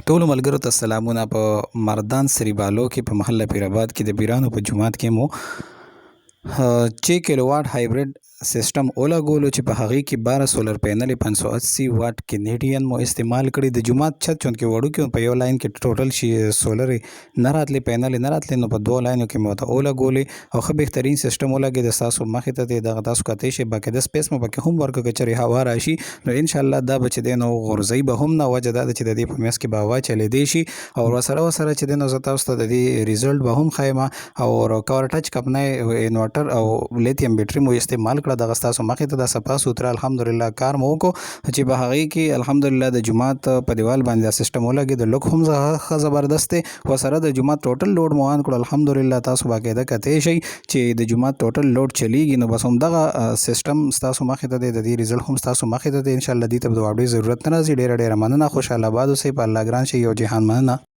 ټولو ملګرو ته سلامونه. په مردان سریبالو کې په محله پیرآباد کې د پیرانو په جومات کې مو 6 کیلو واټ هایبرید سیستم ولګولو چې په هغې کې 12 سولر پینلې 580 واټ کینیډین مو استعمال کړي. د جومات چھت چونکې وړوکی په یو لاین کې ټوټل شي سولرې نه راتلې پینلې نه راتلې نو په 2 لاینو کې مو ورته ولګولې او ښه بهترین سیستم ولګېد. ستاسو مخې ته دی دغه تاسو کولی شئ باقاعده سپیس مو پکې هم ورکړه که چېرې هوا راشي نو انشاءالله دا به چې دی نو غورځوي به هم نه. وجه دا ده چې د دې په منځ کې به هوا چلېدی شي او ورسره چې دی نو زه تاسو ته د دې ریزلټ به هم ښیم. او کور ټچ کمپنۍ انورټر او لیتیم بیټري مو استعمال کړه. دغه ستاسو مخې ته د صفا سوتره الحمدلله کار مو وکړو چې په هغې کې الحمدلله د جومات په دیوال باندې دا سیستم ولګېد. د لوک هم ښه زبردست دی. ورسره د جومات ټوټل لوډ مو آن کړو. الحمدلله تاسو باقاعده کتی شئ چې د جومات ټوټل لوډ چلیږي نو بس همدغه سیستم ستاسو مخې ته دی. د دې ریزلټ هم ستاسو مخې ته دی. انشاءالله دې ته به د واپډې ضرورت نه راځي. ډېره مننه. خوشحاله آباد اوسئ. په الله ګران شئ. یو جهان مننه.